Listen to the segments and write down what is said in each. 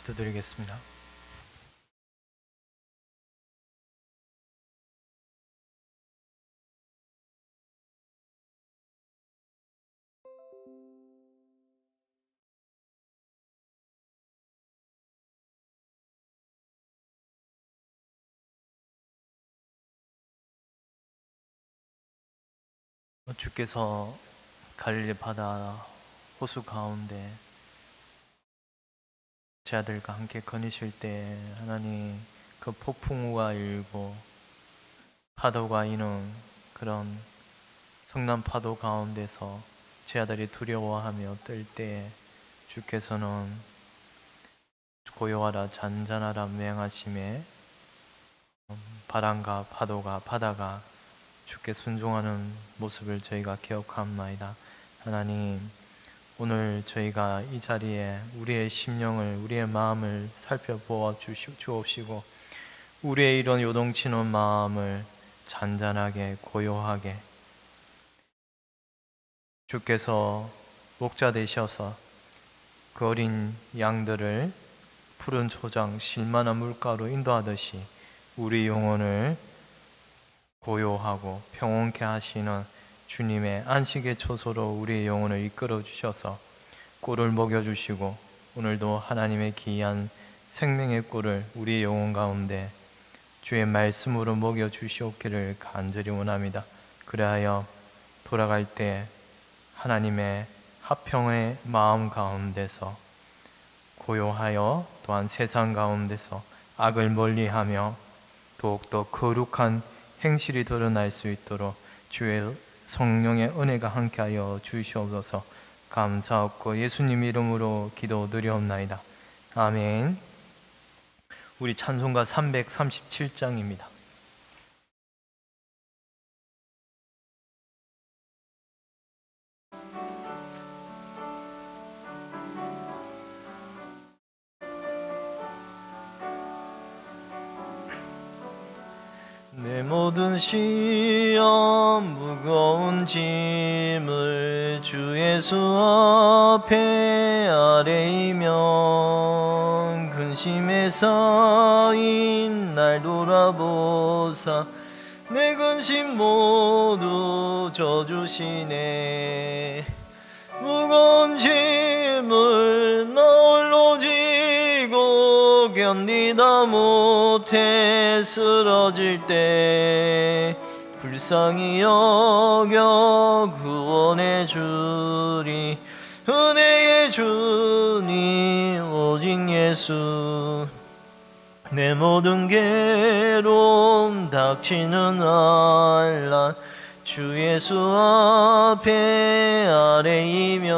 기도드리겠습니다. 주께서 갈릴리 바다 호수 가운데 제 아들과 함께 거니실 때 하나님 그 폭풍우가 일고 파도가 이는 그런 성난 파도 가운데서 제 아들이 두려워하며 뜰 때에 주께서는 고요하라 잔잔하라 맹하심에 바람과 파도가 바다가 주께 순종하는 모습을 저희가 기억합나이다. 하나님, 오늘 저희가 이 자리에 우리의 심령을 우리의 마음을 살펴보아 주옵시고 우리의 이런 요동치는 마음을 잔잔하게 고요하게 주께서 목자 되셔서 그 어린 양들을 푸른 초장 실만한 물가로 인도하듯이 우리 영혼을 고요하고 평온케 하시는 주님의 안식의 초소로 우리의 영혼을 이끌어 주셔서 꿀을 먹여주시고 오늘도 하나님의 귀한 생명의 꿀을 우리의 영혼 가운데 주의 말씀으로 먹여주시옵기를 간절히 원합니다. 그리하여 돌아갈 때 하나님의 화평의 마음 가운데서 고요하여 또한 세상 가운데서 악을 멀리하며 더욱더 거룩한 행실이 드러날 수 있도록 주의 성령의 은혜가 함께하여 주시옵소서. 감사하고 예수님 이름으로 기도드리옵나이다. 아멘. 우리 찬송가 337장입니다. 내 모든 시험 무거운 짐을 주 예수 앞에 아뢰이면 근심에 쌓인 날 돌아보사 내 근심 모두 져주시네. 무거운 짐을 나 홀로 지고 견디다 못해 쓰러질 때 불쌍히 여겨 구원해 주리. 은혜의 주님 오직 예수. 내 모든 괴로움 닥치는 한란 주 예수 앞에 아뢰이면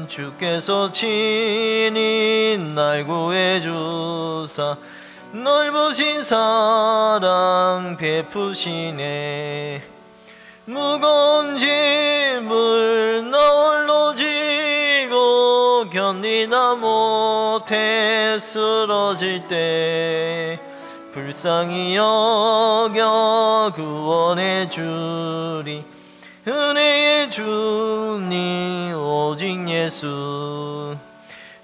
주께서 친히 날 구해주사 넓으신 사랑 베푸시네. 무거운 짐을 나 홀로 지고 견디다 못해 쓰러질 때 불쌍히 여겨 구원해 주리. 은혜의 주님 오직 예수.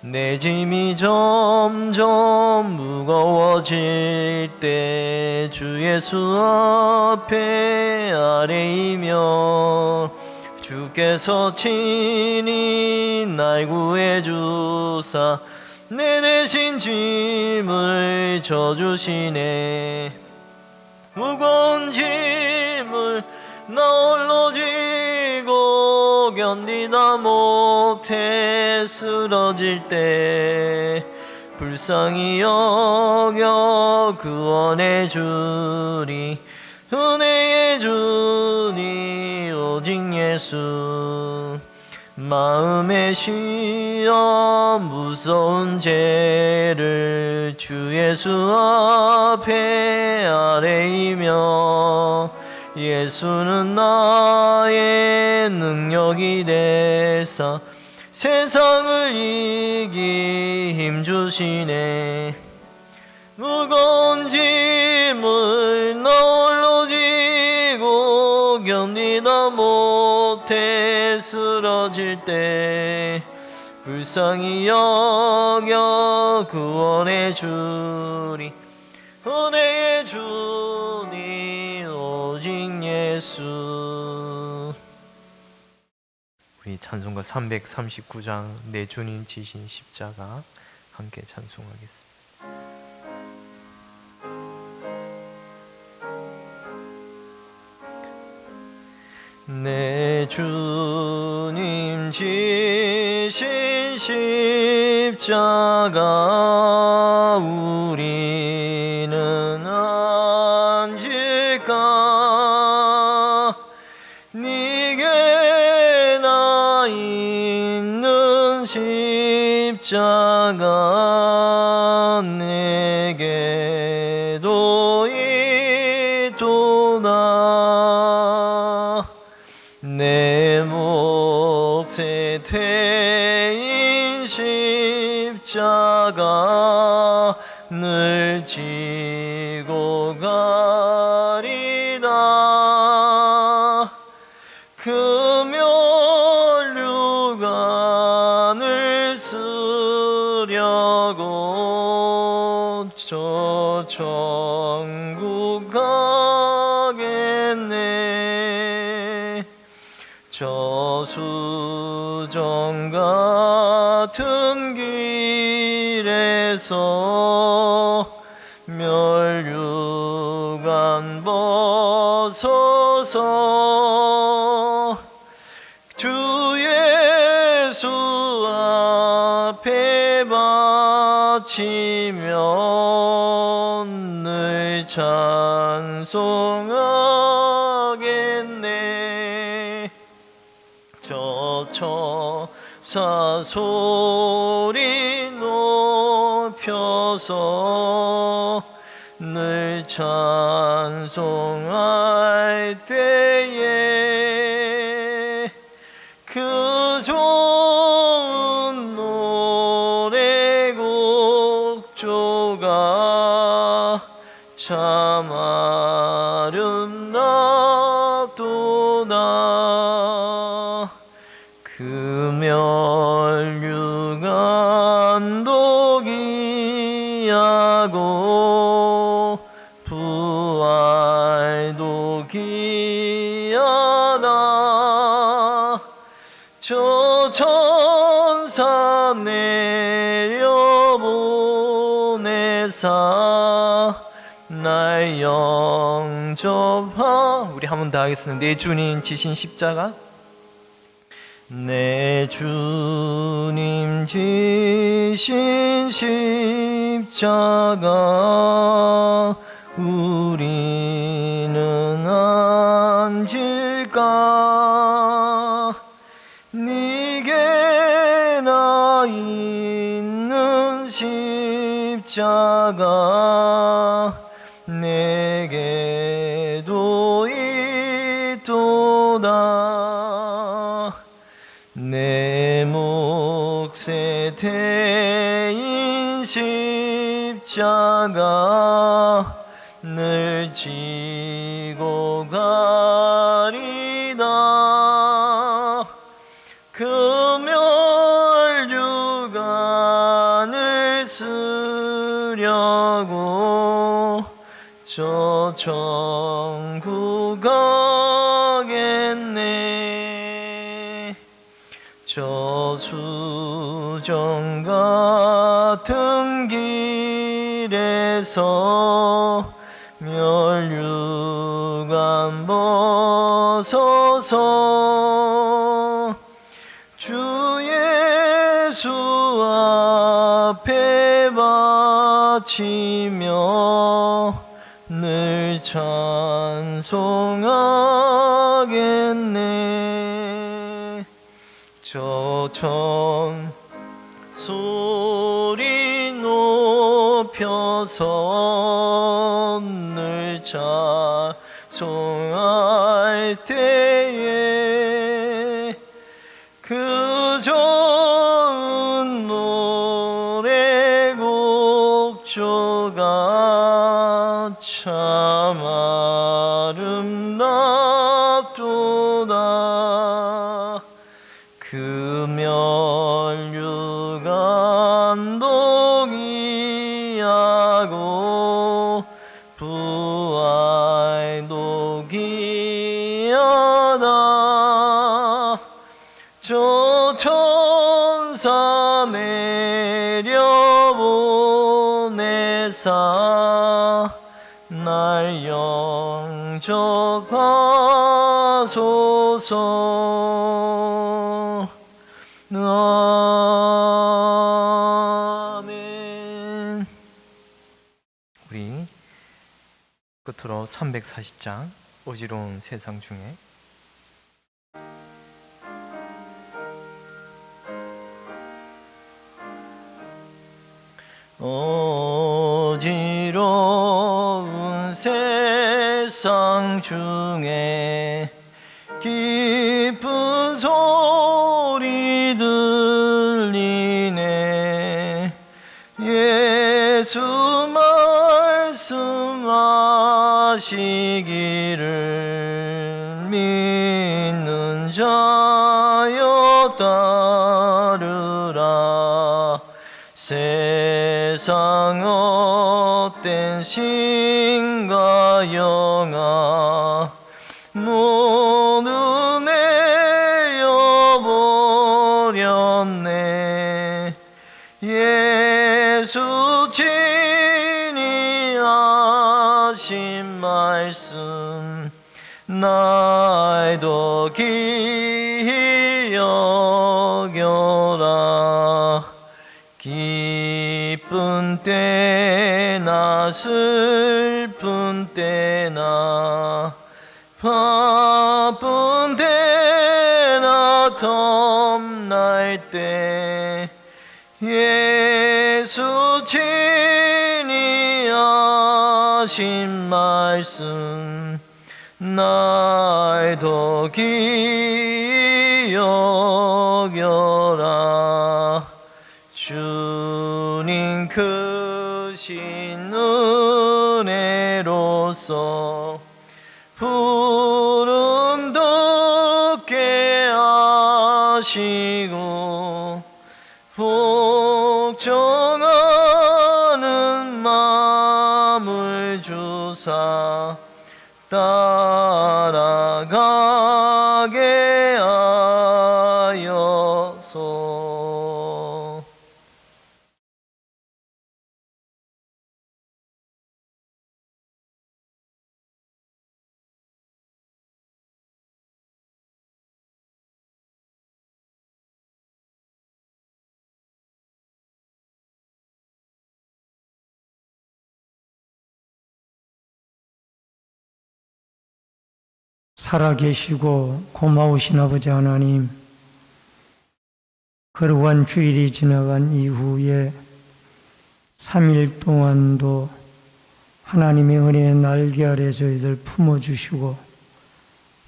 내 짐이 점점 무거워질 때 주 예수 앞에 아뢰이며 주께서 친히 날 구해주사 내 대신 짐을 져주시네. 무거운 짐을 나 홀로 지고 견디다 못해 쓰러질 때 불쌍히 여겨 구원해 주리. 은혜의 주님 오직 예수. 마음의 시험 무서운 죄를 주 예수 앞에 아뢰이며 예수는 나의 능력이 되사 세상을 이기 힘주시네. 무거운 짐을 나 홀로 지고 견디다 못해 쓰러질 때 불쌍히 여겨 구원해 주리. 은혜의 주님 오직 예수. 우리 찬송가 339장 내 주님 지신 십자가 함께 찬송하겠습니다. 내 주님 지신 십자가 우리는 안질까. 네게 나 있는 십자가 내게도 있도다. 내 몫에 태인 십자가 늘 지고 가리다. 그 멸류관을 쓰려고 저 천국 가겠네. 저수정 같은 길에서 멸류관 벗어서 주 예수 앞에 바치며 늘 찬송하겠네. 저 천사 소리 높여서 늘 찬송할 때에 그 좋은 노래곡 조가 참 아름답도다. 그 멸류관도 기하고 부활도 기하다. 저 천사 내려보내사 날 영접하. 우리 한 번 더 하겠습니다. 내 주님 지신 십자가. 내 주님 지신 십자가 우리는 앉을까. 네게 나 있는 십자가 내게도 있도다. 내 몫에 태인 십자가 늘 지고 가리다. 그 멸류관을 쓰려고 저 천국 가겠네. 저 수정 같은 길에서 멸류관 벗어서 주 예수 앞에 바치며 늘 찬송하겠네. 저 천 소리 높여서 늘 찬송할 때에 그 좋은 노래곡 조가 참 아름답도다. 그 멸류 아이도기하다 저 천사 내려보내사 날 영접하소서. 아멘. 우리 끝으로 340장 어지러운 세상 중에 어지러운 세상 중에 깊은 소리 들리네. 예수 말씀하시기를 믿는 자여 따르라. 세상 헛된 신과 영아 모두 내어버렸네. 예수 친히 하신 말씀 날도 기히 여겨라. 기쁜 때나 슬픈 때나 바쁜 때나 덤날 때 예수 친히 하신 말씀 날도 기히 여겨라. 주님 크신 은혜로서 푸른 듣게 하시고 복종하는 마음을 주사 따라가게 하여서. 살아계시고 고마우신 아버지 하나님, 거룩한 주일이 지나간 이후에 3일 동안도 하나님의 은혜의 날개 아래 저희들 품어주시고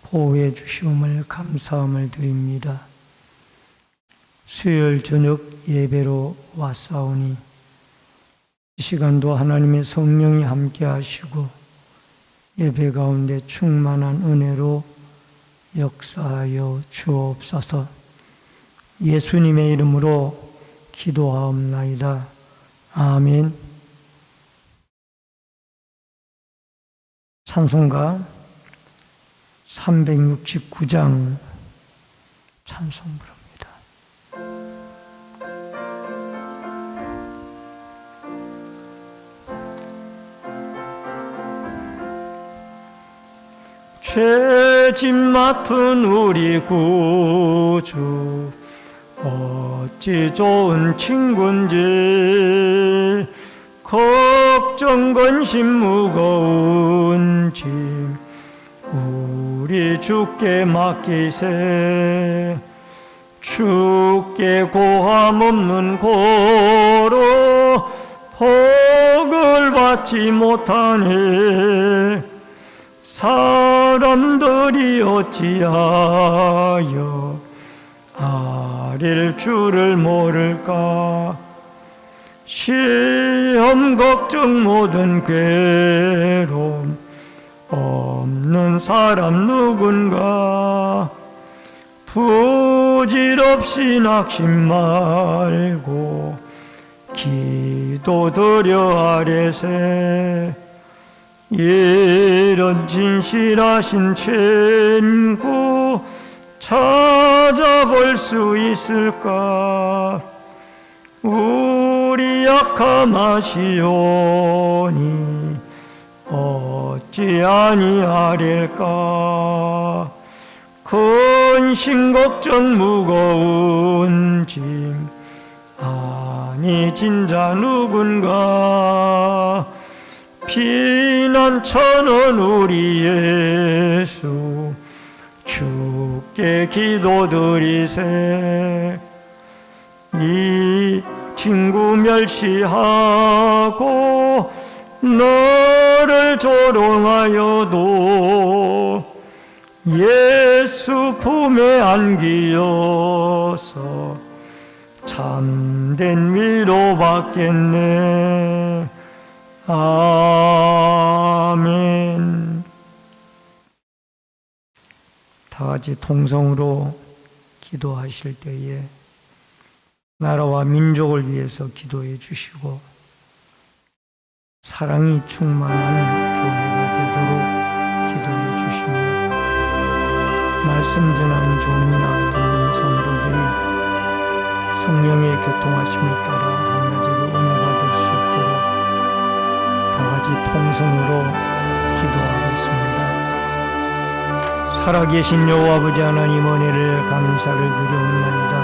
보호해 주시음을 감사함을 드립니다. 수요일 저녁 예배로 왔사오니 이 시간도 하나님의 성령이 함께 하시고 예배 가운데 충만한 은혜로 역사하여 주옵소서. 예수님의 이름으로 기도하옵나이다. 아멘. 찬송가 369장 찬송 부릅니다. 죄짐 맡은 우리 구주 어찌 좋은 친군지 걱정 근심 무거운 짐 우리 주께 맡기세. 주께 고함 없는 고로 복을 받지 못하네. 사람들이 어찌하여 아릴 줄을 모를까. 시험 걱정 모든 괴로움 없는 사람 누군가. 부질없이 낙심 말고 기도드려 아뢰세. 이런 진실하신 친구 찾아볼 수 있을까? 우리 약함하시오니 어찌 아니하릴까? 근심 걱정 무거운 짐 아니 진자 누군가? 피난처는 우리 예수 주께 기도드리세. 이 친구 멸시하고 너를 조롱하여도 예수 품에 안기어서 참된 위로 받겠네. 아멘. 다 같이 통성으로 기도하실 때에 나라와 민족을 위해서 기도해 주시고 사랑이 충만한 교회가 되도록 기도해 주시며 말씀 전하는 종이나 듣는 성도들이 성령의 교통하심에 따라 한가지로 은혜가 될 수 있도록 다 같이 통성으로 기도하겠습니다. 살아계신 여호와 아버지 하나님, 은혜를 감사를 드리옵나이다.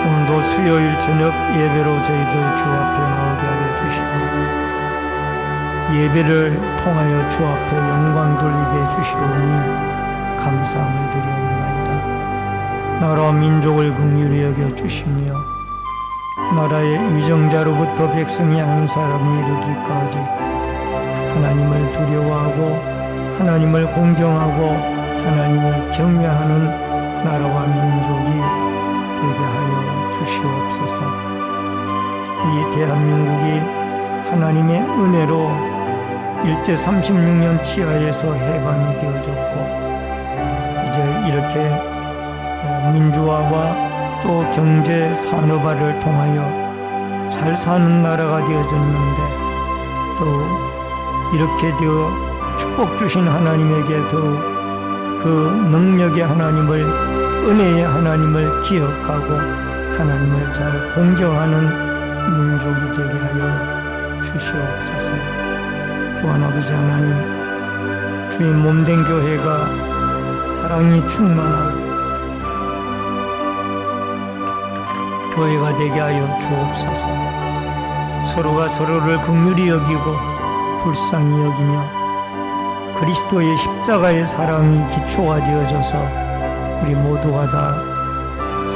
오늘도 수요일 저녁 예배로 저희들 주 앞에 나오게 하여 주시고 예배를 통하여 주 앞에 영광 돌리게 해주시오니 감사함을 드리옵나이다. 나라와 민족을 긍휼히 여겨주시며 나라의 위정자로부터 백성이 한 사람이 이르기까지 하나님을 두려워하고 하나님을 공경하고 하나님을 경외하는 나라와 민족이 되게 하여 주시옵소서. 이 대한민국이 하나님의 은혜로 일제 36년 치하에서 해방이 되어졌고 이제 이렇게 민주화와 또 경제 산업화를 통하여 잘 사는 나라가 되어졌는데 또 이렇게 되어 축복 주신 하나님에게 더욱 그 능력의 하나님을, 은혜의 하나님을 기억하고 하나님을 잘 공경하는 민족이 되게 하여 주시옵소서. 또한 아버지 하나님, 주의 몸된 교회가 사랑이 충만한 교회가 되게 하여 주옵소서. 서로가 서로를 긍휼히 여기고 불쌍히 여기며 그리스도의 십자가의 사랑이 기초가 되어져서 우리 모두가 다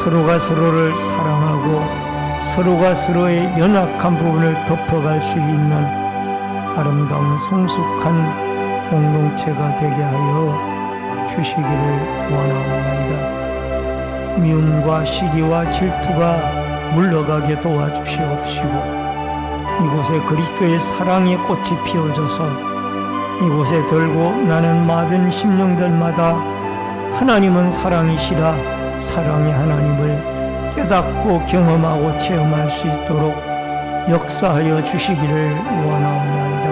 서로가 서로를 사랑하고 서로가 서로의 연약한 부분을 덮어갈 수 있는 아름다운 성숙한 공동체가 되게 하여 주시기를 원하옵나이다. 미움과 시기와 질투가 물러가게 도와주시옵시고 이곳에 그리스도의 사랑의 꽃이 피어져서 이곳에 들고 나는 많은 심령들마다 하나님은 사랑이시라 사랑의 하나님을 깨닫고 경험하고 체험할 수 있도록 역사하여 주시기를 원하옵나이다.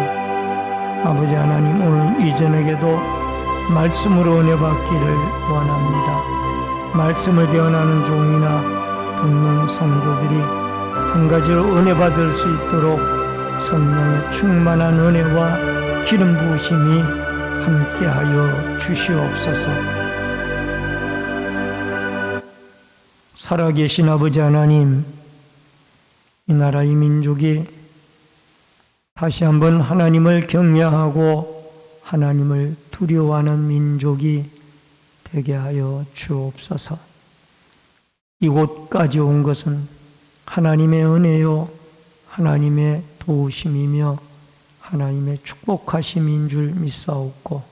아버지 하나님, 오늘 이 저녁에도 말씀으로 은혜 받기를 원합니다. 말씀을 대언하는 종이나 듣는 성도들이 한 가지로 은혜 받을 수 있도록 성령의 충만한 은혜와 기름 부으심이 함께하여 주시옵소서. 살아계신 아버지 하나님, 이 나라 이 민족이 다시 한번 하나님을 경외하고 하나님을 두려워하는 민족이 되게 하여 주옵소서. 이곳까지 온 것은 하나님의 은혜요 하나님의 도우심이며 하나님의 축복하심인 줄 믿사옵고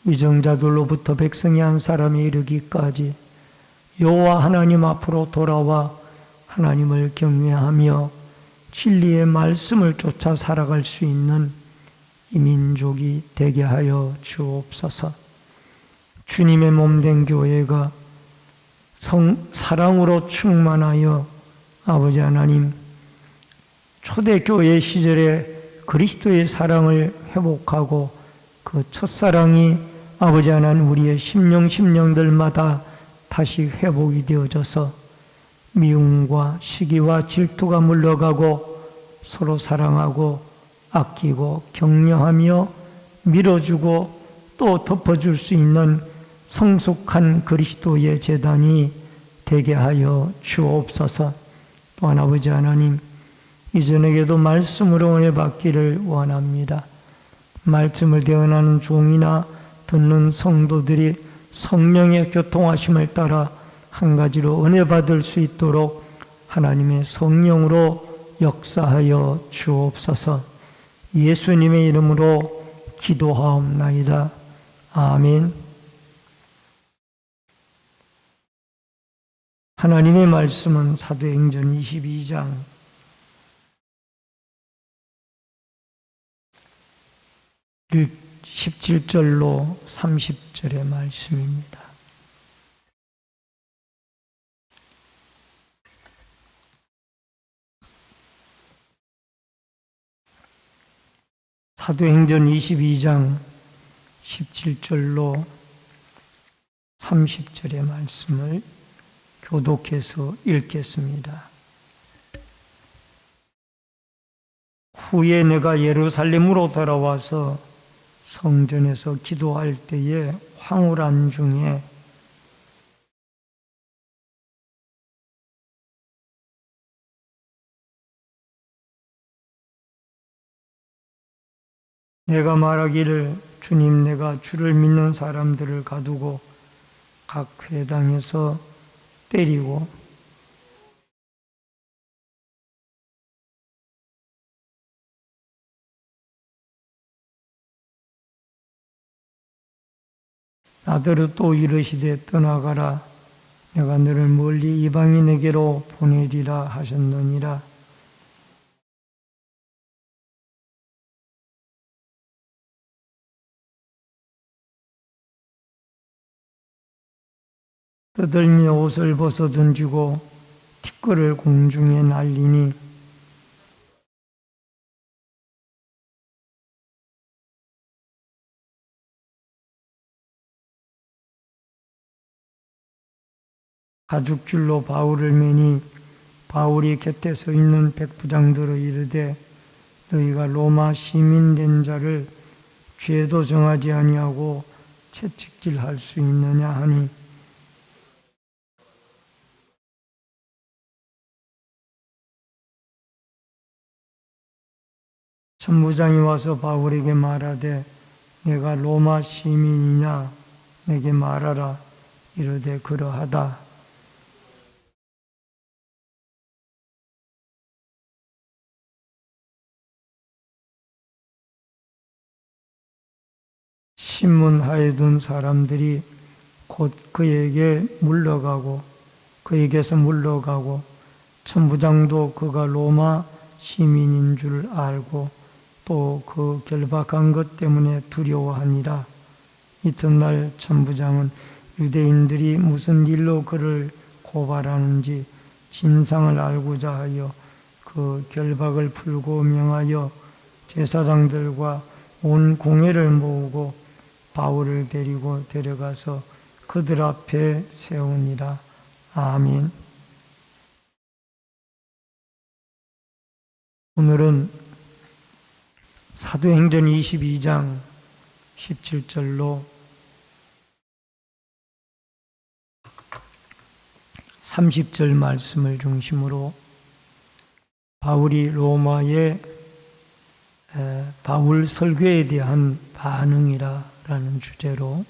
위정자들로부터 백성이 한 사람이 이르기까지 여호와 하나님 앞으로 돌아와 하나님을 경외하며 진리의 말씀을 쫓아 살아갈 수 있는 이 민족이 되게 하여 주옵소서. 주님의 몸된 교회가 사랑으로 충만하여 아버지 하나님 초대교회 시절에 그리스도의 사랑을 회복하고 그 첫사랑이 아버지 하나님 우리의 심령들마다 다시 회복이 되어져서 미움과 시기와 질투가 물러가고 서로 사랑하고 아끼고 격려하며 밀어주고 또 덮어줄 수 있는 성숙한 그리스도의 제단이 되게 하여 주옵소서. 또한 아버지 하나님, 이전에게도 말씀으로 은혜 받기를 원합니다. 말씀을 대언하는 종이나 듣는 성도들이 성령의 교통하심을 따라 한 가지로 은혜 받을 수 있도록 하나님의 성령으로 역사하여 주옵소서. 예수님의 이름으로 기도하옵나이다. 아멘. 하나님의 말씀은 사도행전 22장 17절로 30절의 말씀입니다. 사도행전 22장 17절로 30절의 말씀을 교독해서 읽겠습니다. 후에 내가 예루살렘으로 돌아와서 성전에서 기도할 때에 황홀한 중에 내가 말하기를 주님, 내가 주를 믿는 사람들을 가두고 각 회당에서 때리고 나더러 또 이르시되 떠나가라, 내가 너를 멀리 이방인에게로 보내리라 하셨느니라. 떠들며 옷을 벗어 던지고 티끌을 공중에 날리니 가죽줄로 바울을 매니 바울이 곁에 서 있는 백부장들을 이르되 너희가 로마 시민된 자를 죄도 정하지 아니하고 채찍질할 수 있느냐 하니 천부장이 와서 바울에게 말하되 내가 로마 시민이냐 내게 말하라. 이르되 그러하다. 신문하에 둔 사람들이 곧 그에게서 물러가고 천부장도 그가 로마 시민인 줄 알고 또 그 결박한 것 때문에 두려워하니라. 이튿날 천부장은 유대인들이 무슨 일로 그를 고발하는지 진상을 알고자 하여 그 결박을 풀고 명하여 제사장들과 온 공회를 모으고 바울을 데리고 데려가서 그들 앞에 세우니라. 아멘. 오늘은 사도행전 22장 17절로 30절 말씀을 중심으로 바울이 로마의 바울 설교에 대한 반응이라는 주제로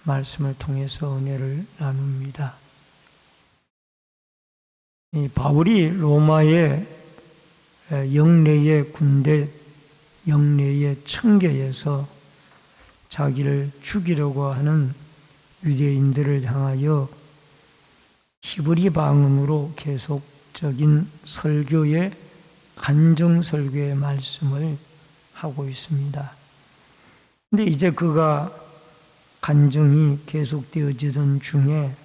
말씀을 통해서 은혜를 나눕니다. 이 바울이 로마의 영내의 군대, 영내의 청계에서 자기를 죽이려고 하는 유대인들을 향하여 히브리 방언으로 계속적인 설교의 간정 설교의 말씀을 하고 있습니다. 근데 이제 그가 간정이 계속되어지던 중에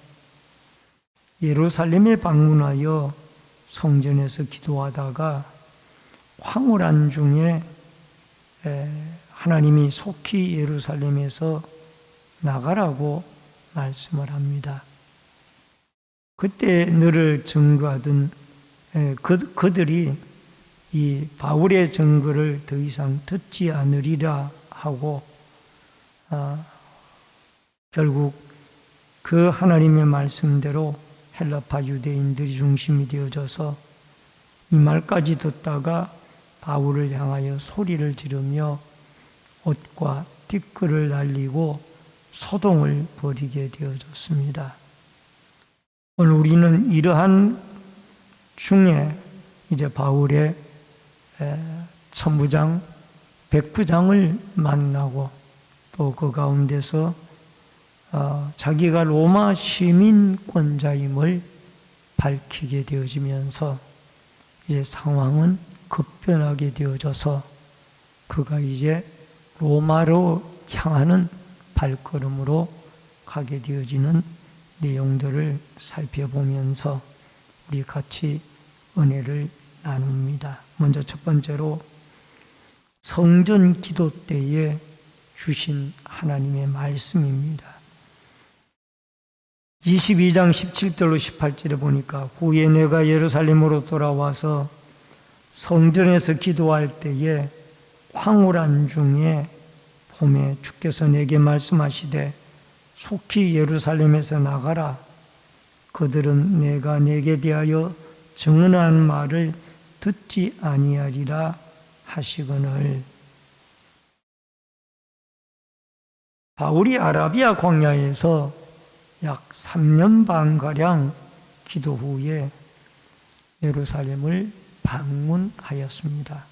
예루살렘에 방문하여 성전에서 기도하다가 황홀한 중에 하나님이 속히 예루살렘에서 나가라고 말씀을 합니다. 그때 너를 증거하던 그들이 이 바울의 증거를 더 이상 듣지 않으리라 하고 결국 그 하나님의 말씀대로 헬라파 유대인들이 중심이 되어져서 이 말까지 듣다가 바울을 향하여 소리를 지르며 옷과 띠끌을 날리고 소동을 벌이게 되어졌습니다. 오늘 우리는 이러한 중에 이제 바울의 천부장, 백부장을 만나고 또 그 가운데서 자기가 로마 시민권자임을 밝히게 되어지면서 이제 상황은 급변하게 되어져서 그가 이제 로마로 향하는 발걸음으로 가게 되어지는 내용들을 살펴보면서 우리 같이 은혜를 나눕니다. 먼저 첫 번째로 성전 기도 때에 주신 하나님의 말씀입니다. 22장 17절로 18절에 보니까 후에 내가 예루살렘으로 돌아와서 성전에서 기도할 때에 황홀한 중에 봄에 주께서 내게 말씀하시되 속히 예루살렘에서 나가라. 그들은 내가 내게 대하여 증언한 말을 듣지 아니하리라 하시거늘. 바울이 아라비아 광야에서 약 3년 반가량 기도 후에 예루살렘을 방문하였습니다.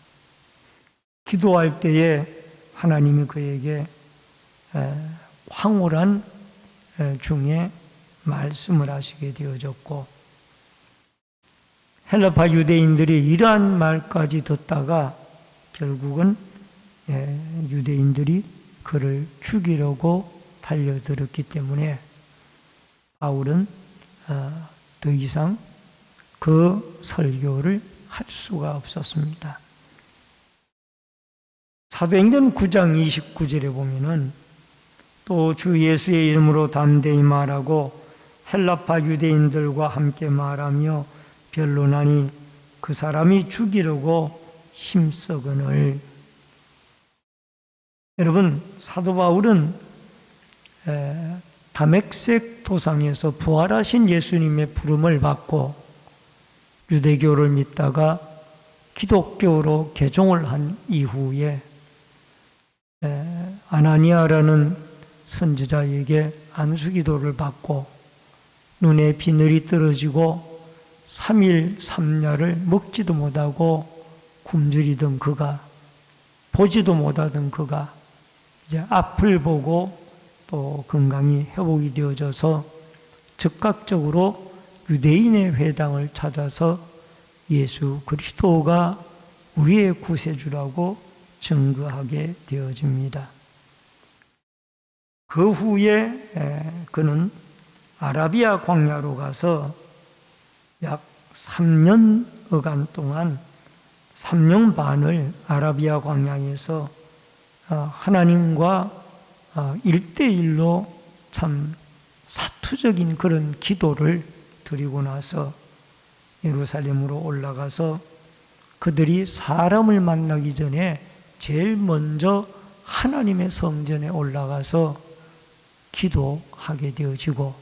기도할 때에 하나님이 그에게 황홀한 중에 말씀을 하시게 되어졌고, 헬라파 유대인들이 이러한 말까지 듣다가 결국은 유대인들이 그를 죽이려고 달려들었기 때문에 바울은 더 이상 그 설교를 할 수가 없었습니다. 사도행전 9장 29절에 보면은 또 주 예수의 이름으로 담대히 말하고 헬라파 유대인들과 함께 말하며 변론하니 그 사람이 죽이려고 힘쓰거늘. 여러분, 사도 바울은 다메섹 도상에서 부활하신 예수님의 부름을 받고 유대교를 믿다가 기독교로 개종을 한 이후에 아나니아라는 선지자에게 안수기도를 받고 눈에 비늘이 떨어지고 3일 3야를 먹지도 못하고 굶주리던 그가, 보지도 못하던 그가 이제 앞을 보고 또 건강이 회복이 되어져서 즉각적으로 유대인의 회당을 찾아서 예수 그리스도가 우리의 구세주라고 증거하게 되어집니다. 그 후에 그는 아라비아 광야로 가서 약 3년여간 동안 3년 반을 아라비아 광야에서 하나님과 1대1로 참 사투적인 그런 기도를 드리고 나서 예루살렘으로 올라가서 그들이 사람을 만나기 전에 제일 먼저 하나님의 성전에 올라가서 기도하게 되어지고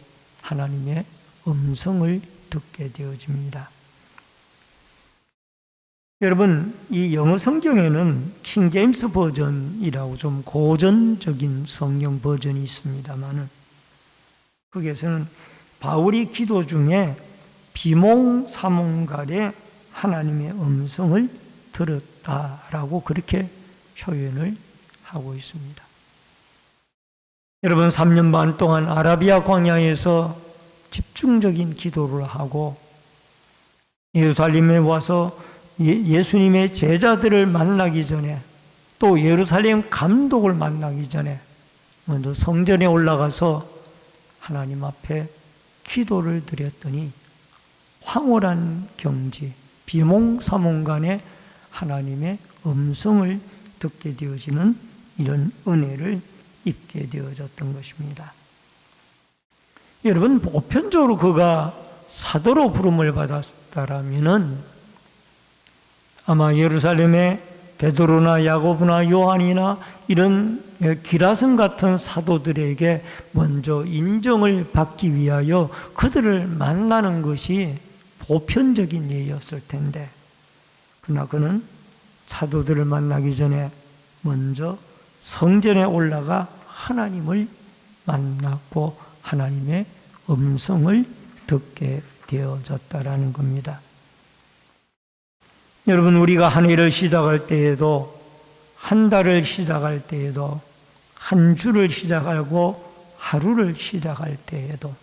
하나님의 음성을 듣게 되어집니다. 여러분, 이 영어 성경에는 킹 제임스 버전이라고 좀 고전적인 성경 버전이 있습니다만은 거기에서는 바울이 기도 중에 비몽사몽간에 하나님의 음성을 들었다라고 그렇게 표현을 하고 있습니다. 여러분, 3년 반 동안 아라비아 광야에서 집중적인 기도를 하고 예루살렘에 와서 예수님의 제자들을 만나기 전에 또 예루살렘 감독을 만나기 전에 먼저 성전에 올라가서 하나님 앞에 기도를 드렸더니 황홀한 경지, 비몽사몽간에 하나님의 음성을 듣게 되어지는 이런 은혜를 입게 되어졌던 것입니다. 여러분, 보편적으로 그가 사도로 부름을 받았다라면은 아마 예루살렘에 베드로나 야고보나 요한이나 이런 기라성 같은 사도들에게 먼저 인정을 받기 위하여 그들을 만나는 것이 보편적인 예였을 텐데, 그러나 그는 사도들을 만나기 전에 먼저 성전에 올라가 하나님을 만났고 하나님의 음성을 듣게 되어졌다라는 겁니다. 여러분, 우리가 한 해를 시작할 때에도, 한 달을 시작할 때에도, 한 주를 시작하고 하루를 시작할 때에도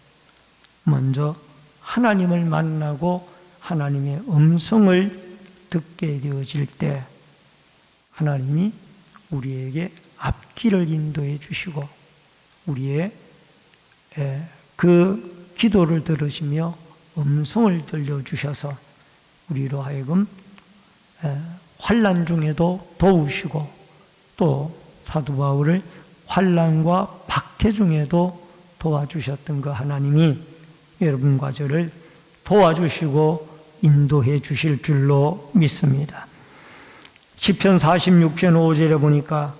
먼저 하나님을 만나고 하나님의 음성을 듣게 되어질 때 하나님이 우리에게 앞길을 인도해 주시고 우리의 그 기도를 들으시며 음성을 들려주셔서 우리로 하여금 환난 중에도 도우시고, 또 사도 바울을 환난과 박해 중에도 도와주셨던 그 하나님이 여러분과 저를 도와주시고 인도해 주실 줄로 믿습니다. 시편 46편 5절에 보니까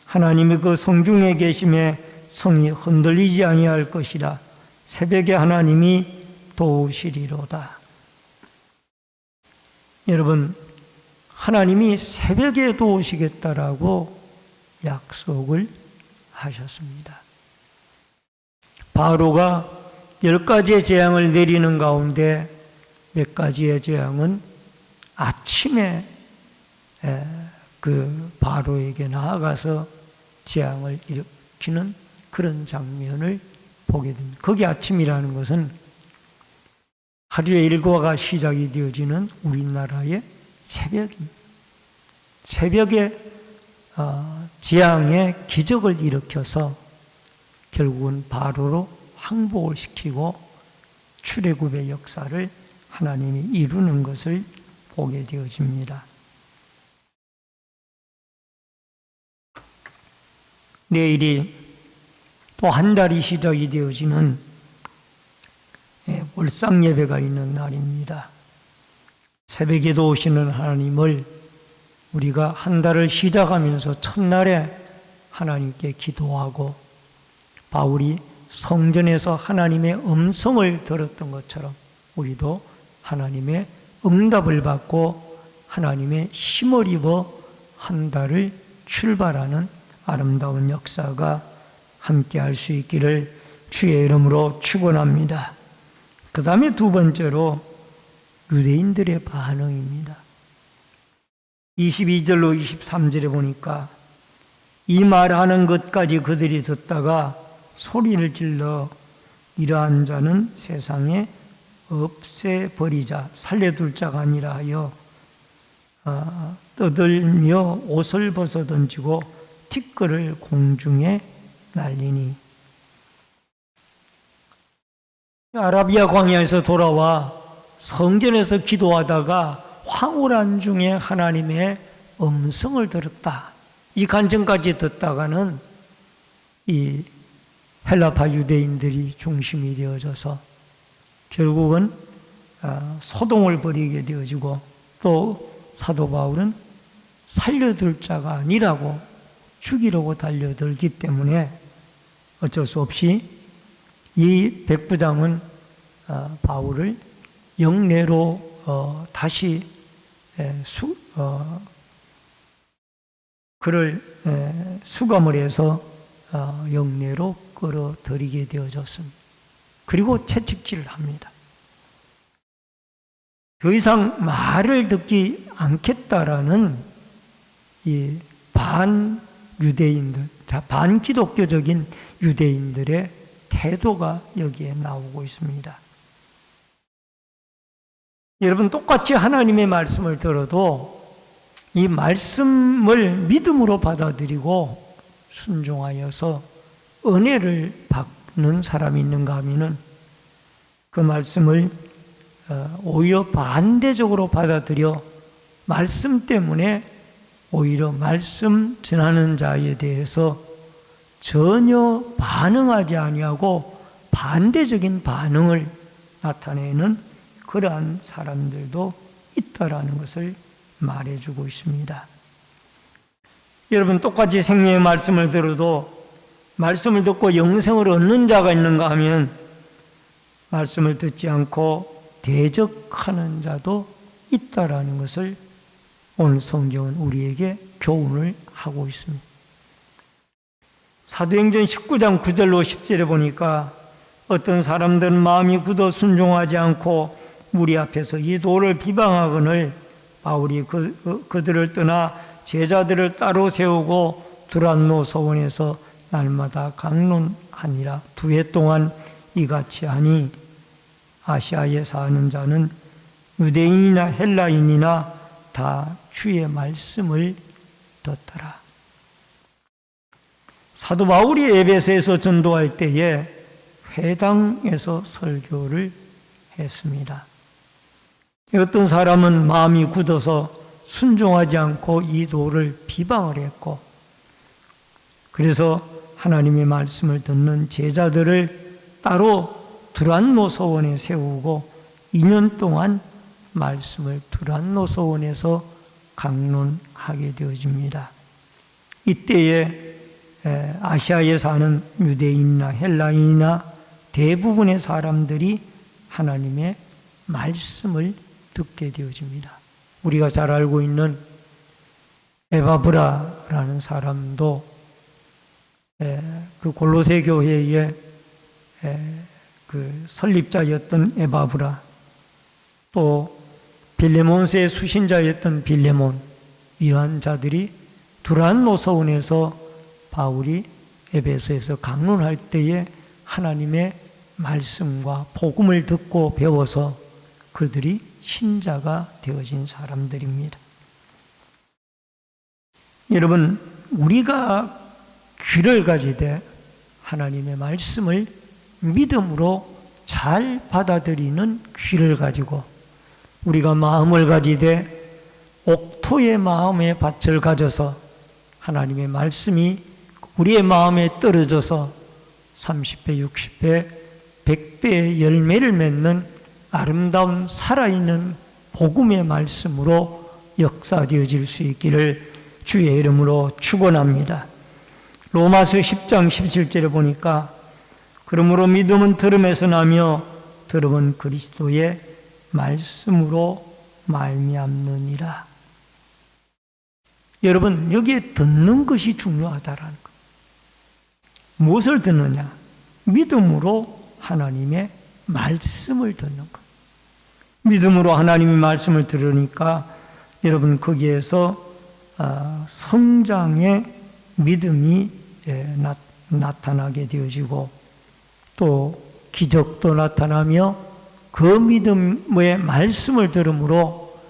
하나님이 그 성중에 계심에 성이 흔들리지 아니할 것이라, 새벽에 하나님이 도우시리로다. 여러분, 하나님이 새벽에 도우시겠다라고 약속을 하셨습니다. 바로가 10가지의 재앙을 내리는 가운데 몇 가지의 재앙은 아침에 그 바로에게 나아가서 재앙을 일으키는 그런 장면을 보게 됩니다. 거기 아침이라는 것은 하루의 일과가 시작이 되어지는 우리나라의 새벽입니다. 새벽에 재앙의 기적을 일으켜서 결국은 바로로 항복을 시키고 출애굽의 역사를 하나님이 이루는 것을 보게 되어집니다. 내일이 또 한 달이 시작이 되어지는 월상 예배가 있는 날입니다. 새벽에도 오시는 하나님을 우리가 한 달을 시작하면서 첫날에 하나님께 기도하고, 바울이 성전에서 하나님의 음성을 들었던 것처럼 우리도 하나님의 응답을 받고 하나님의 힘을 입어 한 달을 출발하는 아름다운 역사가 함께 할 수 있기를 주의 이름으로 축원합니다. 그 다음에 두 번째로 유대인들의 반응입니다. 22절로 23절에 보니까 이 말하는 것까지 그들이 듣다가 소리를 질러 이러한 자는 세상에 없애버리자, 살려둘 자가 아니라 하여 떠들며 옷을 벗어 던지고 티끌을 공중에 날리니. 아라비아 광야에서 돌아와 성전에서 기도하다가 황홀한 중에 하나님의 음성을 들었다. 이 간증까지 듣다가는 이 헬라파 유대인들이 중심이 되어져서 결국은 소동을 벌이게 되어지고, 또 사도 바울은 살려둘 자가 아니라고 죽이려고 달려들기 때문에 어쩔 수 없이 이 백부장은 바울을 영내로 다시 그를 수감을 해서 영내로 끌어들이게 되어졌습니다. 그리고 채찍질을 합니다. 더 이상 말을 듣지 않겠다라는 이 반유대인들, 반기독교적인 유대인들의 태도가 여기에 나오고 있습니다. 여러분, 똑같이 하나님의 말씀을 들어도 이 말씀을 믿음으로 받아들이고 순종하여서 은혜를 받는 사람이 있는가 하면은 그 말씀을 오히려 반대적으로 받아들여 말씀 때문에 오히려 말씀 전하는 자에 대해서 전혀 반응하지 아니하고 반대적인 반응을 나타내는 그러한 사람들도 있다라는 것을 말해주고 있습니다. 여러분, 똑같이 생명의 말씀을 들어도 말씀을 듣고 영생을 얻는 자가 있는가 하면 말씀을 듣지 않고 대적하는 자도 있다라는 것을 오늘 성경은 우리에게 교훈을 하고 있습니다. 사도행전 19장 9절로 10절에 보니까 어떤 사람들은 마음이 굳어 순종하지 않고 무리 앞에서 이 도를 비방하거늘 바울이 그들을 떠나 제자들을 따로 세우고 두란노 서원에서 날마다 강론하니라. 2해 동안 이같이 하니 아시아에 사는 자는 유대인이나 헬라인이나 다 주의 말씀을 듣더라. 사도 바울이 에베소에서 전도할 때에 회당에서 설교를 했습니다. 어떤 사람은 마음이 굳어서 순종하지 않고 이 도를 비방을 했고, 그래서 하나님의 말씀을 듣는 제자들을 따로 두란노 서원에 세우고 2년 동안 말씀을 두란노 서원에서 강론하게 되어집니다. 이때에 아시아에 사는 유대인이나 헬라인이나 대부분의 사람들이 하나님의 말씀을 듣게 되어집니다. 우리가 잘 알고 있는 에바브라라는 사람도 그 골로새 교회의 그 설립자였던 에바브라, 또 빌레몬스의 수신자였던 빌레몬, 이러한 자들이 두란노 서원에서 바울이 에베소에서 강론할 때에 하나님의 말씀과 복음을 듣고 배워서 그들이 신자가 되어진 사람들입니다. 여러분, 우리가 귀를 가지되 하나님의 말씀을 믿음으로 잘 받아들이는 귀를 가지고, 우리가 마음을 가지되 옥토의 마음의 밭을 가져서 하나님의 말씀이 우리의 마음에 떨어져서 30배, 60배, 100배의 열매를 맺는 아름다운 살아있는 복음의 말씀으로 역사되어질 수 있기를 주의 이름으로 축원합니다. 로마서 10장 17절에 보니까 그러므로 믿음은 들음에서 나며 들음은 그리스도의 말씀으로 말미암느니라. 여러분, 여기에 듣는 것이 중요하다라는 것. 무엇을 듣느냐? 믿음으로 하나님의 말씀을 듣는 것. 믿음으로 하나님의 말씀을 들으니까 여러분, 거기에서 성장의 믿음이 나타나게 되어지고, 또 기적도 나타나며 그 믿음의 말씀을 들음으로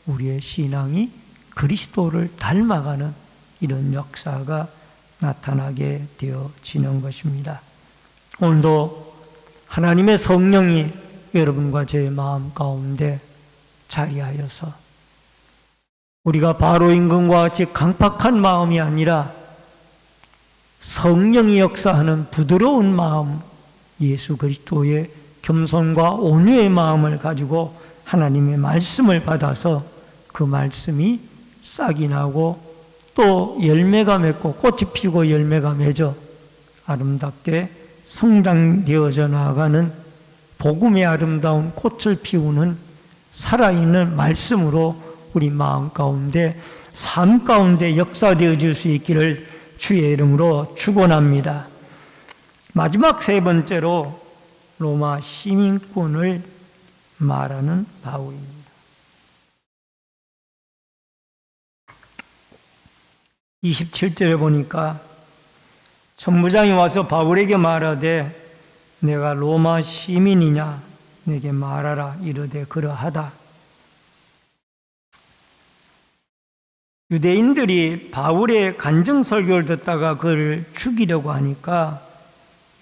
우리의 신앙이 그리스도를 닮아가는 이런 역사가 나타나게 되어지는 것입니다. 오늘도 하나님의 성령이 여러분과 제 마음 가운데 자리하여서 우리가 바로 임금과 같이 강팍한 마음이 아니라 성령이 역사하는 부드러운 마음, 예수 그리스도의 겸손과 온유의 마음을 가지고 하나님의 말씀을 받아서 그 말씀이 싹이 나고 또 열매가 맺고 꽃이 피고 열매가 맺어 아름답게 성장되어져 나아가는 복음의 아름다운 꽃을 피우는 살아있는 말씀으로 우리 마음 가운데, 삶 가운데 역사되어질 수 있기를 주의 이름으로 축원합니다. 마지막 세 번째로 로마 시민권을 말하는 바울입니다. 27절에 보니까 천부장이 와서 바울에게 말하되 내가 로마 시민이냐 내게 말하라 이르되 그러하다. 유대인들이 바울의 간증 설교를 듣다가 그를 죽이려고 하니까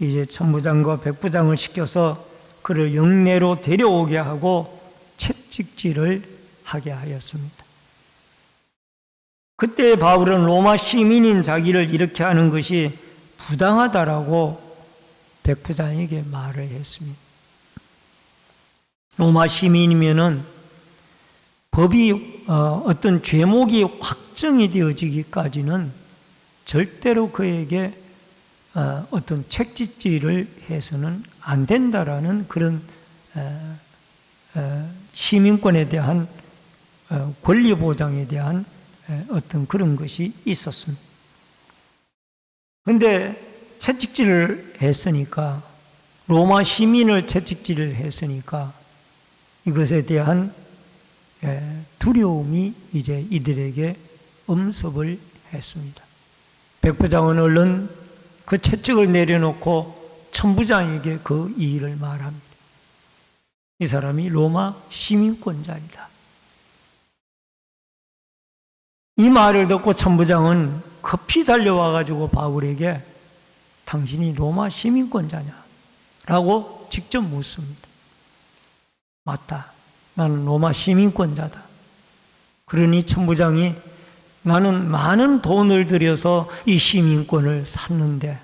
이제 천부장과 백부장을 시켜서 그를 영내로 데려오게 하고 채찍질을 하게 하였습니다. 그때 바울은 로마 시민인 자기를 이렇게 하는 것이 부당하다라고 백부장에게 말을 했습니다. 로마 시민이면은 법이 어떤 죄목이 확정이 되어지기까지는 절대로 그에게 어떤 책짓질을 해서는 안 된다라는 그런 시민권에 대한 권리 보장에 대한 어떤 그런 것이 있었습니다. 그런데 채찍질을 했으니까, 로마 시민을 채찍질을 했으니까 이것에 대한 두려움이 이제 이들에게 엄습을 했습니다. 백부장은 얼른 그 채찍을 내려놓고 천부장에게 그 이의를 말합니다. 이 사람이 로마 시민권자이다. 이 말을 듣고 천부장은 급히 달려와 가지고 바울에게 당신이 로마 시민권자냐? 라고 직접 묻습니다. 맞다. 나는 로마 시민권자다. 그러니 천부장이 나는 많은 돈을 들여서 이 시민권을 샀는데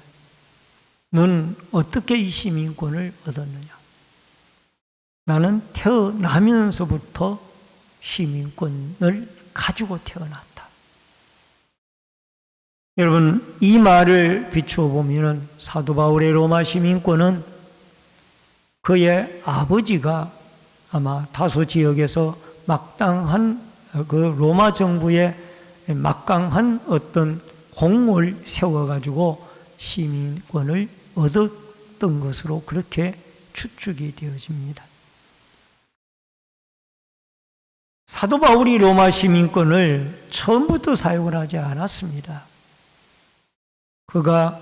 넌 어떻게 이 시민권을 얻었느냐? 나는 태어나면서부터 시민권을 가지고 태어났다. 여러분, 이 말을 비추어 보면 사도 바울의 로마 시민권은 그의 아버지가 아마 다소 지역에서 막강한 그 로마 정부의 막강한 어떤 공을 세워가지고 시민권을 얻었던 것으로 그렇게 추측이 되어집니다. 사도 바울이 로마 시민권을 처음부터 사용을 하지 않았습니다. 그가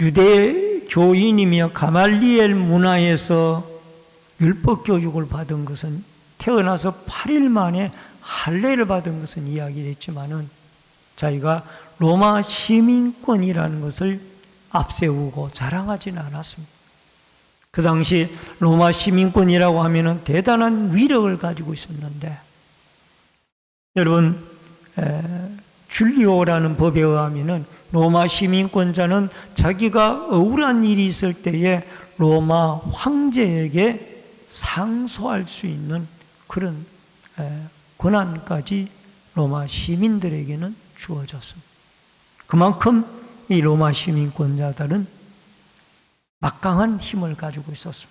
유대 교인이며 가말리엘 문화에서 율법 교육을 받은 것은 태어나서 8일 만에 할례를 받은 것은 이야기를 했지만은 자기가 로마 시민권이라는 것을 앞세우고 자랑하지는 않았습니다. 그 당시 로마 시민권이라고 하면은 대단한 위력을 가지고 있었는데, 여러분, 줄리오라는 법에 의하면은 로마 시민권자는 자기가 억울한 일이 있을 때에 로마 황제에게 상소할 수 있는 그런 권한까지 로마 시민들에게는 주어졌습니다. 그만큼 이 로마 시민권자들은 막강한 힘을 가지고 있었습니다.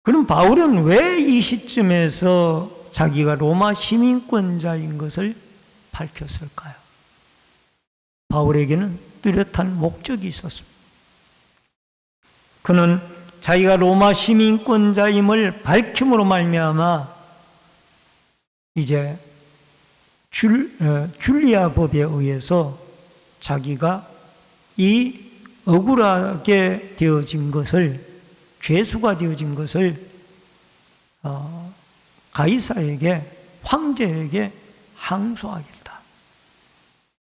그럼 바울은 왜 이 시점에서 자기가 로마 시민권자인 것을 밝혔을까요? 바울에게는 뚜렷한 목적이 있었습니다. 그는 자기가 로마 시민권자임을 밝힘으로 말미암아 이제 줄리아 법에 의해서 자기가 이 억울하게 되어진 것을, 죄수가 되어진 것을 가이사에게, 황제에게 항소하겠다.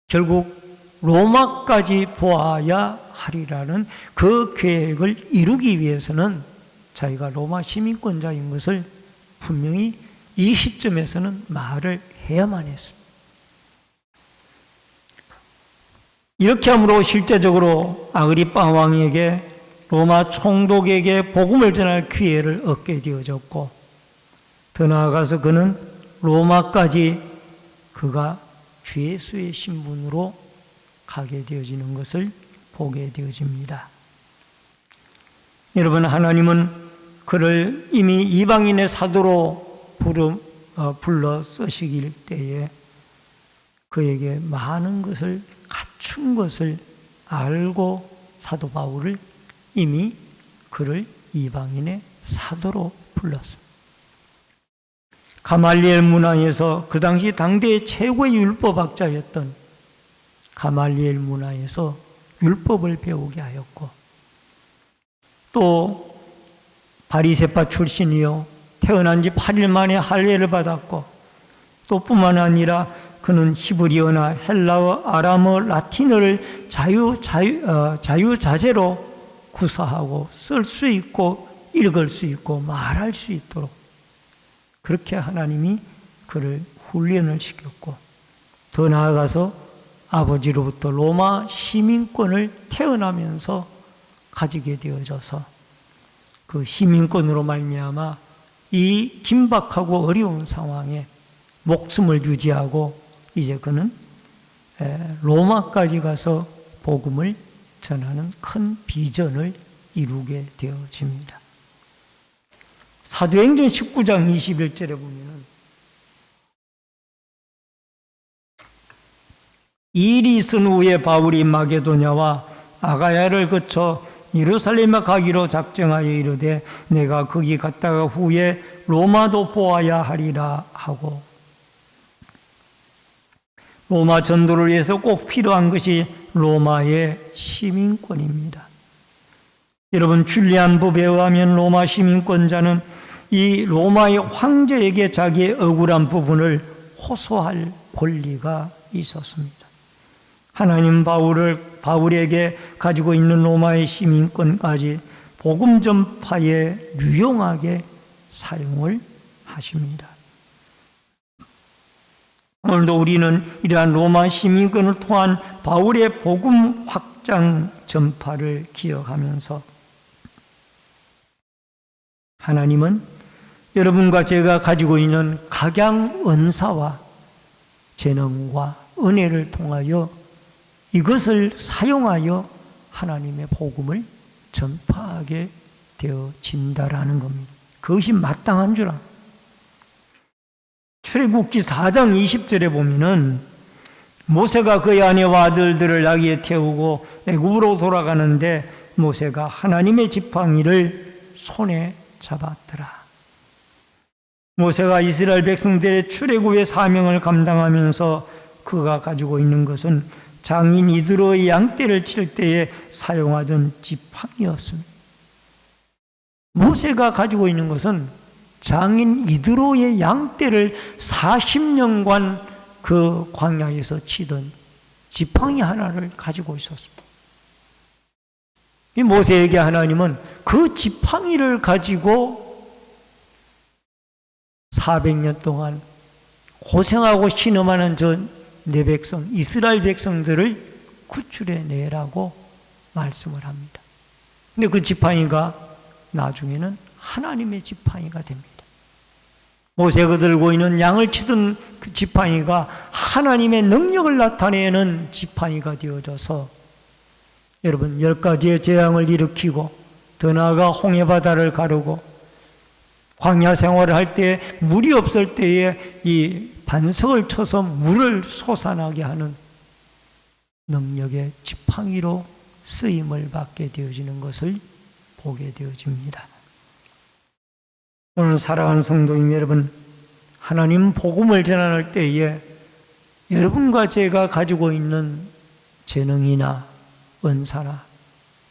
결국 로마까지 보아야 하리라는 그 계획을 이루기 위해서는 자기가 로마 시민권자인 것을 분명히 이 시점에서는 말을 해야만 했습니다. 이렇게 함으로 실제적으로 아그리빠 왕에게, 로마 총독에게 복음을 전할 기회를 얻게 되어졌고, 더 나아가서 그는 로마까지 그가 죄수의 신분으로 가게 되어지는 것을 보게 되어집니다. 여러분, 하나님은 그를 이미 이방인의 사도로 불러 쓰시길 때에 그에게 많은 것을 갖춘 것을 알고 사도 바울을 이미 그를 이방인의 사도로 불렀습니다. 가말리엘 문화에서, 그 당시 당대의 최고의 율법학자였던 가말리엘 문화에서 율법을 배우게 하였고, 또 바리새파 출신이요 태어난 지 8일 만에 할례를 받았고, 또 뿐만 아니라 그는 히브리어나 헬라어, 아람어, 라틴어를 자유자재로 구사하고 쓸 수 있고 읽을 수 있고 말할 수 있도록 그렇게 하나님이 그를 훈련을 시켰고, 더 나아가서 아버지로부터 로마 시민권을 태어나면서 가지게 되어져서 그 시민권으로 말미암아 이 긴박하고 어려운 상황에 목숨을 유지하고 이제 그는 로마까지 가서 복음을 전하는 큰 비전을 이루게 되어집니다. 사도행전 19장 21절에 보면은 이 일이 있은 후에 바울이 마게도냐와 아가야를 거쳐 예루살렘에 가기로 작정하여 이르되 내가 거기 갔다가 후에 로마도 보아야 하리라 하고, 로마 전도를 위해서 꼭 필요한 것이 로마의 시민권입니다. 여러분, 줄리안 법에 의하면 로마 시민권자는 이 로마의 황제에게 자기의 억울한 부분을 호소할 권리가 있었습니다. 하나님 바울에게 가지고 있는 로마의 시민권까지 복음 전파에 유용하게 사용을 하십니다. 오늘도 우리는 이러한 로마 시민권을 통한 바울의 복음 확장 전파를 기억하면서 하나님은 여러분과 제가 가지고 있는 각양 은사와 재능과 은혜를 통하여 이것을 사용하여 하나님의 복음을 전파하게 되어진다라는 겁니다. 그것이 마땅한 줄 압니다. 출애굽기 4장 20절에 보면은 모세가 그의 아내와 아들들을 나귀에 태우고 애굽으로 돌아가는데 모세가 하나님의 지팡이를 손에 잡았더라. 모세가 이스라엘 백성들의 출애굽의 사명을 감당하면서 그가 가지고 있는 것은 장인 이드로의 양떼를 칠 때에 사용하던 지팡이였습니다. 모세가 가지고 있는 것은 장인 이드로의 양떼를 40년간 그 광야에서 치던 지팡이 하나를 가지고 있었습니다. 이 모세에게 하나님은 그 지팡이를 가지고 400년 동안 고생하고 신음하는 내 백성, 이스라엘 백성들을 구출해 내라고 말씀을 합니다. 근데 그 지팡이가 나중에는 하나님의 지팡이가 됩니다. 모세가 들고 있는 양을 치던 그 지팡이가 하나님의 능력을 나타내는 지팡이가 되어져서 여러분 10가지의 재앙을 일으키고 더 나아가 홍해바다를 가르고 광야 생활을 할 때 물이 없을 때에 이 반석을 쳐서 물을 솟아나게 하는 능력의 지팡이로 쓰임을 받게 되어지는 것을 보게 되어집니다. 오늘 사랑하는 성도님 여러분, 하나님 복음을 전할 때에 여러분과 제가 가지고 있는 재능이나 은사나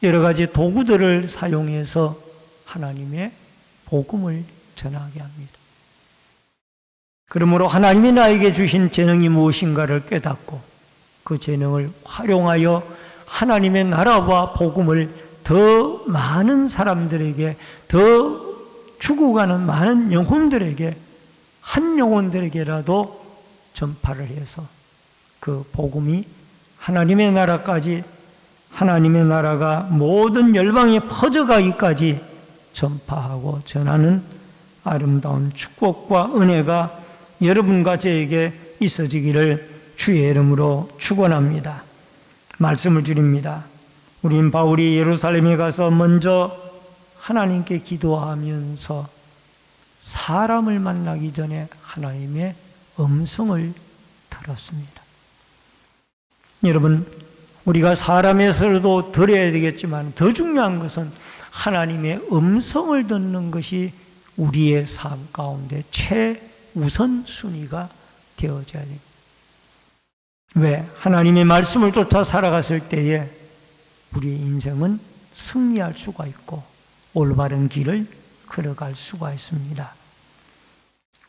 여러 가지 도구들을 사용해서 하나님의 복음을 전하게 합니다. 그러므로 하나님이 나에게 주신 재능이 무엇인가를 깨닫고 그 재능을 활용하여 하나님의 나라와 복음을 더 많은 사람들에게, 더 죽어가는 많은 영혼들에게, 한 영혼들에게라도 전파를 해서 그 복음이 하나님의 나라까지, 하나님의 나라가 모든 열방에 퍼져가기까지 전파하고 전하는 아름다운 축복과 은혜가 여러분과 저에게 있어지기를 주의 이름으로 축원합니다. 말씀을 드립니다. 우린 바울이 예루살렘에 가서 먼저 하나님께 기도하면서 사람을 만나기 전에 하나님의 음성을 들었습니다. 여러분, 우리가 사람에서도 들어야 되겠지만 더 중요한 것은 하나님의 음성을 듣는 것이 우리의 삶 가운데 최우선순위가 되어져야 됩니다. 왜? 하나님의 말씀을 쫓아 살아갔을 때에 우리의 인생은 승리할 수가 있고 올바른 길을 걸어갈 수가 있습니다.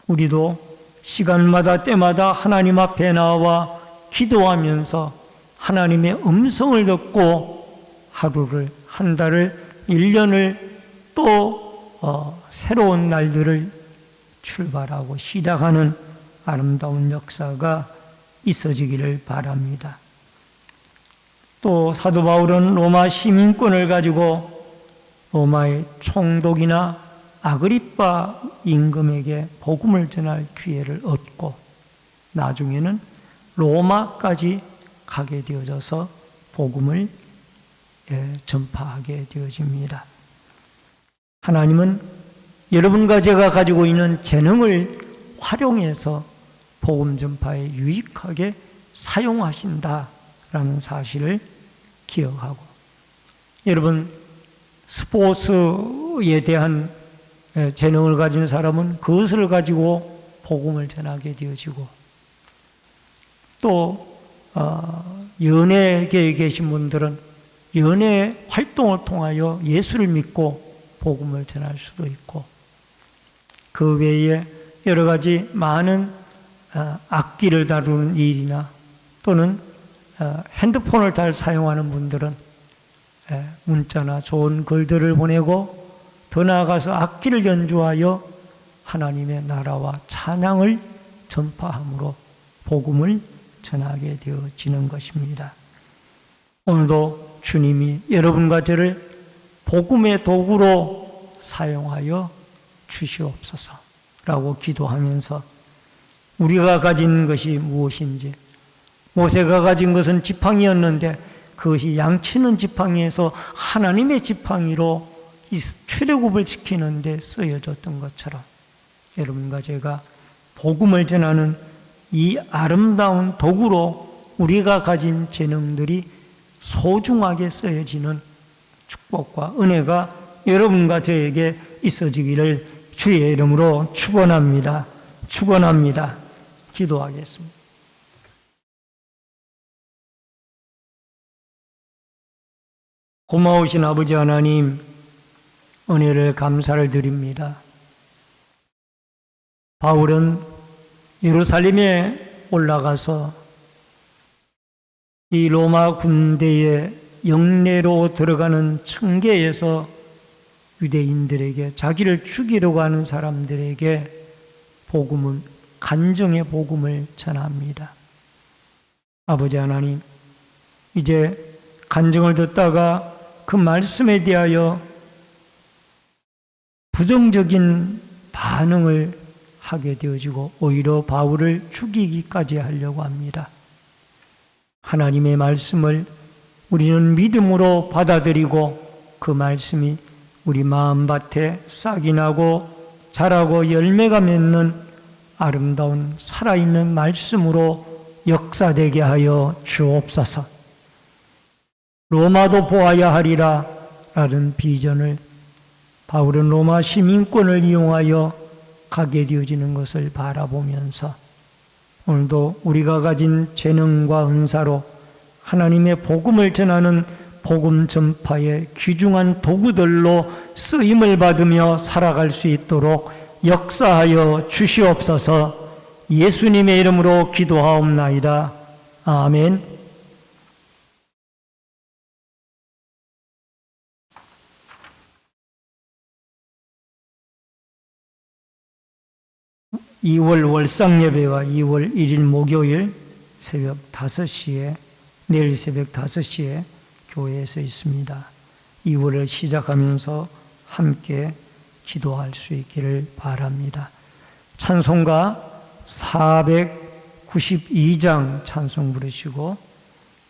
우리도 시간마다 때마다 하나님 앞에 나와 기도하면서 하나님의 음성을 듣고 하루를, 한 달을, 1년을 또 새로운 날들을 출발하고 시작하는 아름다운 역사가 있어지기를 바랍니다. 또 사도 바울은 로마 시민권을 가지고 로마의 총독이나 아그리빠 임금에게 복음을 전할 기회를 얻고 나중에는 로마까지 가게 되어져서 복음을 전파하게 되어집니다. 하나님은 여러분과 제가 가지고 있는 재능을 활용해서 복음 전파에 유익하게 사용하신다라는 사실을 기억하고, 여러분 스포츠에 대한 재능을 가진 사람은 그것을 가지고 복음을 전하게 되어지고, 또 연예계에 계신 분들은 연예 활동을 통하여 예수를 믿고 복음을 전할 수도 있고, 그 외에 여러 가지 많은 악기를 다루는 일이나 또는 핸드폰을 잘 사용하는 분들은 문자나 좋은 글들을 보내고 더 나아가서 악기를 연주하여 하나님의 나라와 찬양을 전파함으로 복음을 전하게 되어지는 것입니다. 오늘도 주님이 여러분과 저를 복음의 도구로 사용하여 주시옵소서라고 기도하면서 우리가 가진 것이 무엇인지, 모세가 가진 것은 지팡이였는데 그것이 양치는 지팡이에서 하나님의 지팡이로 이 출애굽을 지키는 데 쓰여졌던 것처럼 여러분과 제가 복음을 전하는 이 아름다운 도구로 우리가 가진 재능들이 소중하게 쓰여지는 축복과 은혜가 여러분과 저에게 있어지기를 주의 이름으로 축원합니다. 축원합니다. 기도하겠습니다. 고마우신 아버지 하나님, 은혜를 감사를 드립니다. 바울은 예루살렘에 올라가서 이 로마 군대의 영내로 들어가는 층계에서 유대인들에게, 자기를 죽이려고 하는 사람들에게 복음은, 간정의 복음을 전합니다. 아버지 하나님, 이제 간증을 듣다가 그 말씀에 대하여 부정적인 반응을 하게 되어지고 오히려 바울을 죽이기까지 하려고 합니다. 하나님의 말씀을 우리는 믿음으로 받아들이고 그 말씀이 우리 마음밭에 싹이 나고 자라고 열매가 맺는 아름다운 살아있는 말씀으로 역사되게 하여 주옵소서. 로마도 보아야 하리라 라는 비전을 바울은 로마 시민권을 이용하여 가게 되어지는 것을 바라보면서 오늘도 우리가 가진 재능과 은사로 하나님의 복음을 전하는 복음 전파의 귀중한 도구들로 쓰임을 받으며 살아갈 수 있도록 역사하여 주시옵소서. 예수님의 이름으로 기도하옵나이다. 아멘. 2월 월상 예배와 2월 1일 목요일 새벽 5시에, 내일 새벽 5시에 교회에서 있습니다. 2월을 시작하면서 함께 기도할 수 있기를 바랍니다. 찬송가 492장 찬송 부르시고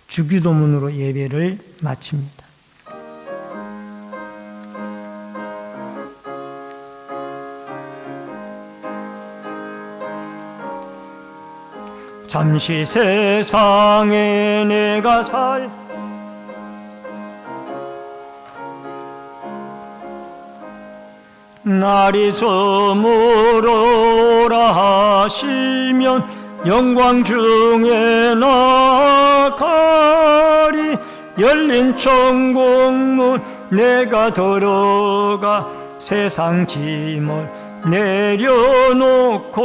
주기도문으로 예배를 마칩니다. 잠시 세상에 내가 살 날이 저물어라 하시면 영광 중에 나가리. 열린 천국문 내가 들어가 세상 짐을 내려놓고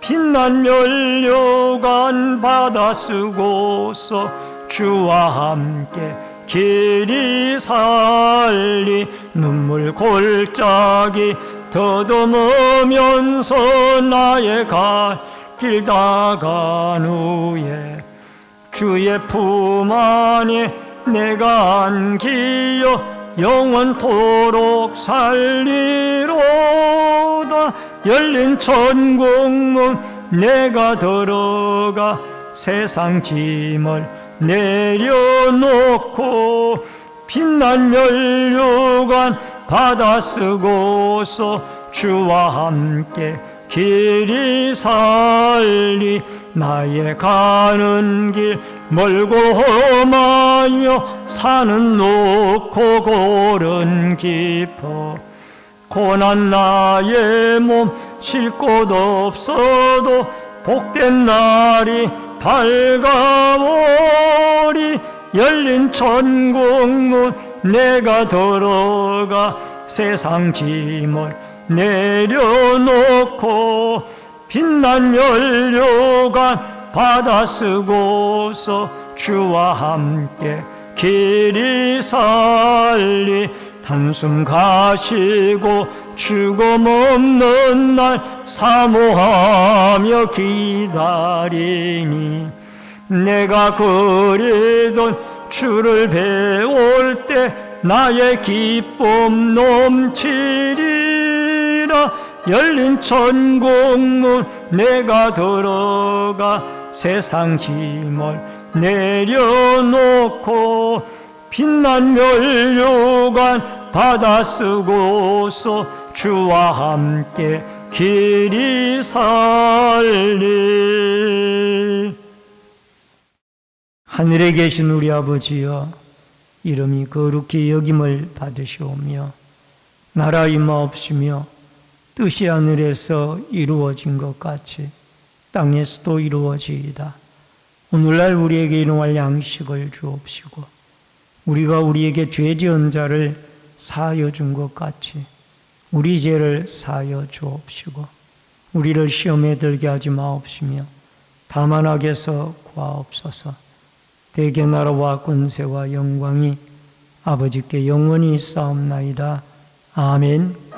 빛난 면류관 받아 쓰고서 주와 함께 길이 살리. 눈물 골짜기 더듬으면서 나의 갈 길 다 간 후에 주의 품 안에 내가 안기어 영원토록 살리로다. 열린 천국문 내가 들어가 세상 짐을 내려놓고 빛난 면류관 받아 쓰고서 주와 함께 길이 살리. 나의 가는 길 멀고 험하며 산은 높고 골은 깊어 고난 나의 몸 쉴 곳 없어도 복된 날이 밝아오리. 열린 천국문 내가 들어가 세상 짐을 내려놓고 빛난 면류관 받아 쓰고서 주와 함께 길이 살리. 한숨 가시고 죽음 없는 날 사모하며 기다리니 내가 그리던 주를 배울 때 나의 기쁨 넘치리라. 열린 천국문 내가 들어가 세상 짐을 내려놓고 빛난 면류관 받아 쓰고서 주와 함께 길이 살리. 하늘에 계신 우리 아버지여, 이름이 거룩히 여김을 받으시오며 나라 임하옵시며 뜻이 하늘에서 이루어진 것 같이 땅에서도 이루어지이다. 오늘날 우리에게 일용할 양식을 주옵시고 우리가 우리에게 죄 지은 자를 사하여 준 것 같이 우리 죄를 사하여 주옵시고 우리를 시험에 들게 하지 마옵시며 다만 악에서 구하옵소서. 대개 나라와 권세와 영광이 아버지께 영원히 있사옵나이다. 아멘.